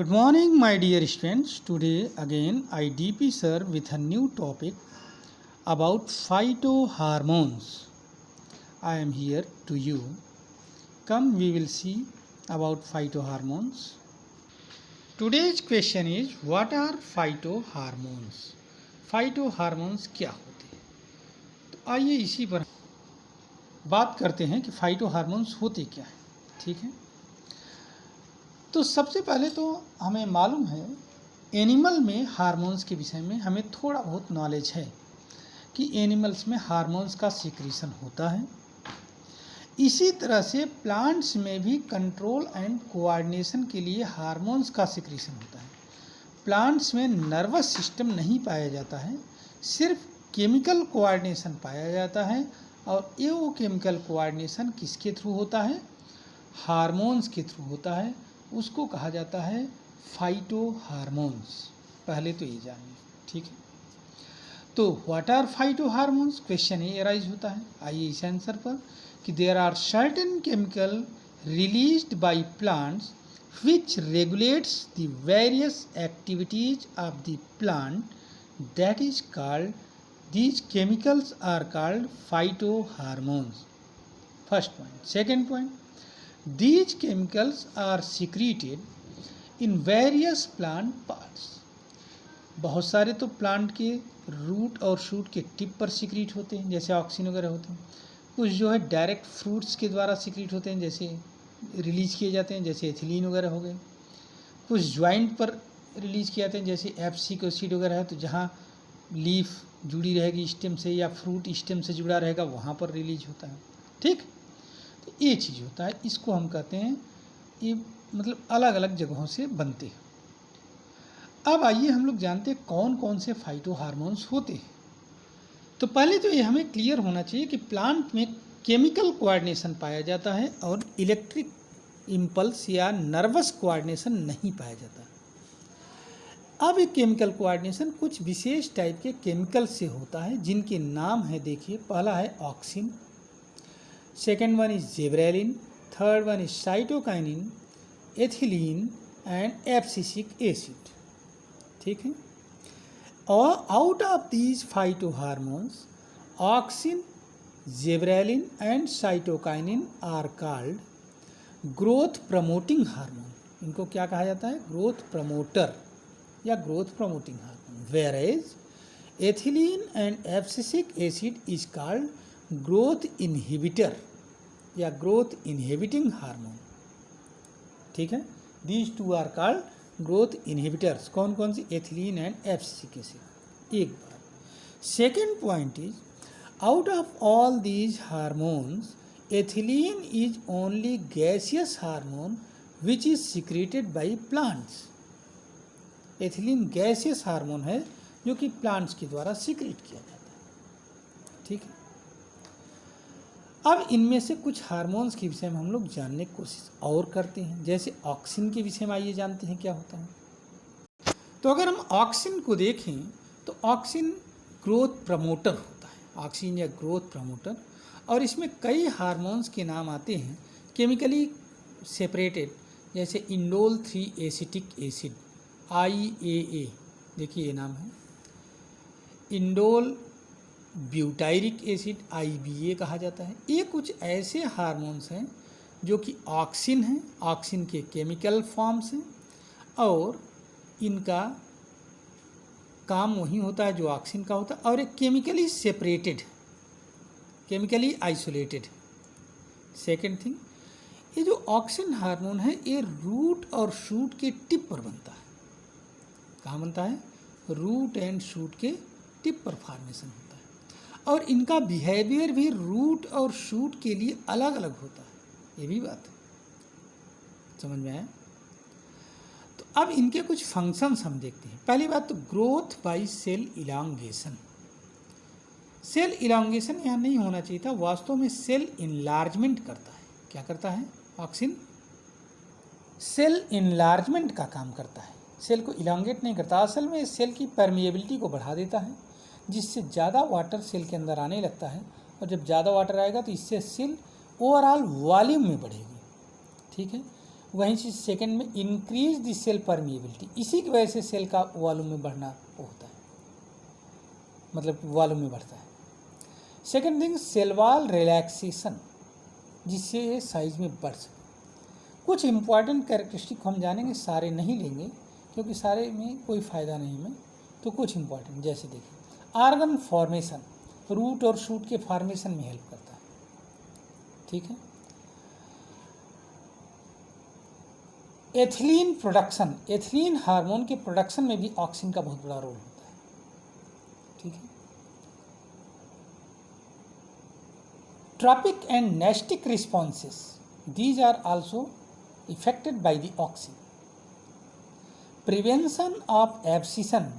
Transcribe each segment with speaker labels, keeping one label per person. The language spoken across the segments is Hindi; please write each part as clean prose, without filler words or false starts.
Speaker 1: Good morning, my dear students. Today again I DP sir with a new topic about phytohormones. I am here to you. Come, we will see about phytohormones. Today's question is, what are phytohormones? Phytohormones क्या होते हैं? तो आइए इसी पर बात करते हैं कि फाइटोहार्मोन्स होते क्या हैं. ठीक है, तो सबसे पहले तो हमें मालूम है एनिमल में हार्मोन्स के विषय में हमें थोड़ा बहुत नॉलेज है कि एनिमल्स में हार्मोन्स का सिक्रीशन होता है. इसी तरह से प्लांट्स में भी कंट्रोल एंड कोऑर्डिनेशन के लिए हार्मोन्स का सिक्रीशन होता है. प्लांट्स में नर्वस सिस्टम नहीं पाया जाता है, सिर्फ केमिकल कोऑर्डिनेशन पाया जाता है. और ये वो केमिकल कोऑर्डिनेशन किसके थ्रू होता है? हार्मोन्स के थ्रू होता है. उसको कहा जाता है फाइटोहार्मोन्स. पहले तो ये जानिए. ठीक है, तो व्हाट आर फाइटोहार्मोन्स, क्वेश्चन ये अराइज होता है. आइए इस आंसर पर कि there are certain chemical released by plants which regulates the various activities of the plant, that is called, these chemicals are called phytohormones. First point. Second point, these chemicals are secreted in various plant parts. बहुत सारे तो प्लांट के रूट और शूट के टिप पर सिक्रीट होते हैं, जैसे ऑक्सीन वगैरह होते हैं. कुछ जो है डायरेक्ट फ्रूट्स के द्वारा सिक्रीट होते हैं, जैसे रिलीज किए जाते हैं, जैसे एथिलीन वगैरह हो गए. कुछ ज्वाइंट पर रिलीज किए जाते हैं, जैसे एप्सिक एसिड वगैरह है, तो जहाँ लीफ जुड़ी रहेगी स्टेम से या फ्रूट स्टेम से जुड़ा रहेगा वहाँ पर रिलीज होता है. ठीक, तो ये चीज़ होता है. इसको हम कहते हैं, ये मतलब अलग अलग जगहों से बनते हैं. अब आइए हम लोग जानते हैं कौन कौन से फाइटोहार्मोन्स होते हैं. तो पहले तो ये हमें क्लियर होना चाहिए कि प्लांट में केमिकल कोऑर्डिनेशन पाया जाता है और इलेक्ट्रिक इम्पल्स या नर्वस कोऑर्डिनेशन नहीं पाया जाता. अब ये केमिकल कोऑर्डिनेशन कुछ विशेष टाइप के केमिकल से होता है, जिनके नाम है, देखिए, पहला है auxin, second one is gibberellin, third one is cytokinin, ethylene and abscisic acid. ठीक है, और out of these phytohormones auxin, gibberellin and cytokinin are called growth promoting hormone. इनको क्या कहा जाता है? ग्रोथ प्रमोटर या growth promoting hormone. Whereas ethylene and abscisic acid is called growth inhibitor या ग्रोथ इनहिबिटिंग हार्मोन. ठीक है, these two are called growth inhibitors. कौन कौन सी? Ethylene and abscisic acid. एक बार. Second point is, out of all these hormones ethylene is only gaseous hormone which is secreted by plants. Ethylene gaseous hormone है जो कि प्लांट्स के द्वारा सिक्रेट किया जाता है. ठीक है, अब इनमें से कुछ हार्मोन्स के विषय में हम लोग जानने की कोशिश और करते हैं. जैसे ऑक्सिन के विषय में आइए जानते हैं क्या होता है. तो अगर हम ऑक्सिन को देखें तो ऑक्सिन ग्रोथ प्रमोटर होता है. ऑक्सिन या ग्रोथ प्रमोटर, और इसमें कई हार्मोन्स के नाम आते हैं केमिकली सेपरेटेड, जैसे इंडोल 3 एसिटिक एसिड IAA. देखिए ये नाम है. इंडोल ब्यूटायरिक एसिड IBA कहा जाता है. ये कुछ ऐसे हार्मोन्स हैं जो कि ऑक्सिन हैं, ऑक्सिन के केमिकल फॉर्म्स हैं, और इनका काम वही होता है जो ऑक्सिन का होता है, और एक chemically separated, chemically isolated. Second thing, ये जो ऑक्सिन हार्मोन है ये रूट और शूट के टिप पर बनता है. कहाँ बनता है? रूट एंड शूट के टिप पर फॉर्मेशन होता है, और इनका बिहेवियर भी रूट और शूट के लिए अलग अलग होता है. ये भी बात समझ में आया. तो अब इनके कुछ फंक्शंस हम देखते हैं. पहली बात तो growth by cell elongation. Cell elongation यहाँ नहीं होना चाहिए था, वास्तव में सेल इनलार्जमेंट करता है. क्या करता है? ऑक्सिन सेल इनलार्जमेंट का काम करता है, सेल को इलांगेट नहीं करता. असल में सेल की परमिएबिलिटी को बढ़ा देता है, जिससे ज़्यादा वाटर सेल के अंदर आने लगता है, और जब ज़्यादा वाटर आएगा तो इससे सेल ओवरऑल वॉल्यूम में बढ़ेगी. ठीक है, वहीं से सेकंड में इंक्रीज द सेल परमिएबिलिटी, इसी की वजह से सेल का वॉल्यूम में बढ़ना होता है, मतलब वॉल्यूम में बढ़ता है। Second thing cell wall relaxation, जिससे ये साइज में बढ़ सके। कुछ इंपॉर्टेंट कैरेक्टरिस्टिक हम जानेंगे, सारे नहीं लेंगे क्योंकि सारे में कोई फ़ायदा नहीं में, तो कुछ इंपॉर्टेंट जैसे देखिए ऑर्गन फॉर्मेशन, रूट और शूट के फॉर्मेशन में हेल्प करता है, ठीक है। एथिलीन प्रोडक्शन, एथिलीन हार्मोन के प्रोडक्शन में भी ऑक्सिन का बहुत बड़ा रोल होता है, ठीक है। Tropic and nastic responses, these are also affected by the auxin. Prevention of abscission,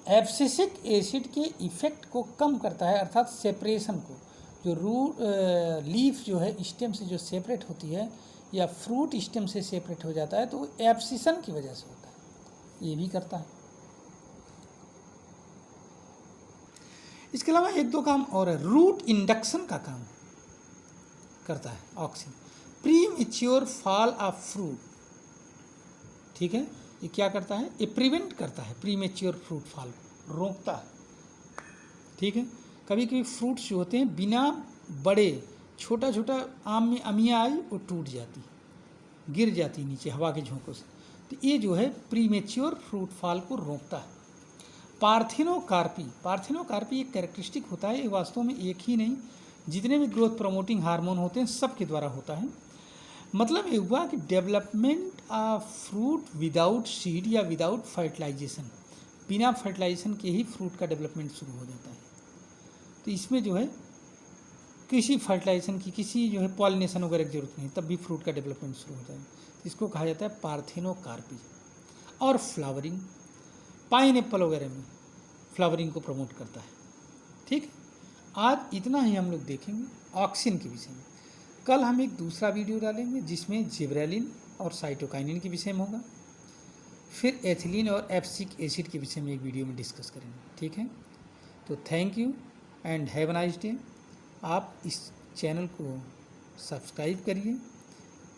Speaker 1: abscisic acid के इफेक्ट को कम करता है, अर्थात सेपरेशन को, जो रूट लीफ जो है स्टेम से जो सेपरेट होती है या फ्रूट स्टेम से सेपरेट हो जाता है, तो वो एब्सिशन की वजह से होता है, ये भी करता है। इसके अलावा एक दो काम और है, रूट इंडक्शन का काम करता है auxin. Pre mature fall of fruit, ठीक है, ये क्या करता है, ये प्रिवेंट करता है प्री मैच्योर फ्रूट फॉल, रोकता है, ठीक है। कभी कभी फ्रूट्स जो होते हैं बिना बड़े, छोटा छोटा आम में अमियाँ आई वो टूट जाती, गिर जाती नीचे हवा के झोंकों से, तो ये जो है प्री मैच्योर फ्रूट फॉल को रोकता है। पार्थिनोकार्पी, पार्थिनोकार्पी एक कैरेक्टरिस्टिक होता है, ये वास्तव में एक ही नहीं, जितने भी ग्रोथ प्रमोटिंग हार्मोन होते हैं सबके द्वारा होता है। मतलब ये हुआ कि development of fruit without seed या विदाउट फर्टिलाइजेशन, बिना फर्टिलाइजेशन के ही फ्रूट का डेवलपमेंट शुरू हो जाता है। तो इसमें जो है किसी फर्टिलाइजेशन की, किसी जो है पॉलिनेशन वगैरह की जरूरत नहीं, तब भी फ्रूट का डेवलपमेंट शुरू होता है, तो इसको कहा जाता है पार्थिनोकार्पी। और फ्लावरिंग, पाइनएप्पल वगैरह में फ्लावरिंग को प्रमोट करता है, ठीक। आज इतना ही हम लोग देखेंगे ऑक्सिन के विषय में। कल हम एक दूसरा वीडियो डालेंगे जिसमें जिब्रेलिन और साइटोकाइनिन के विषय में होगा, फिर एथिलीन और एब्सिक एसिड के विषय में एक वीडियो में डिस्कस करेंगे, ठीक है। तो thank you and have a nice day. आप इस चैनल को सब्सक्राइब करिए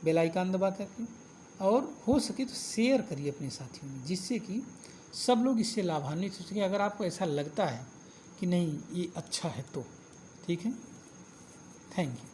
Speaker 1: बेल आइकन दबा करके, और हो सके तो शेयर करिए अपने साथियों में, जिससे कि सब लोग इससे लाभान्वित हो सके। अगर आपको ऐसा लगता है कि नहीं ये अच्छा है तो, ठीक है। Thank you.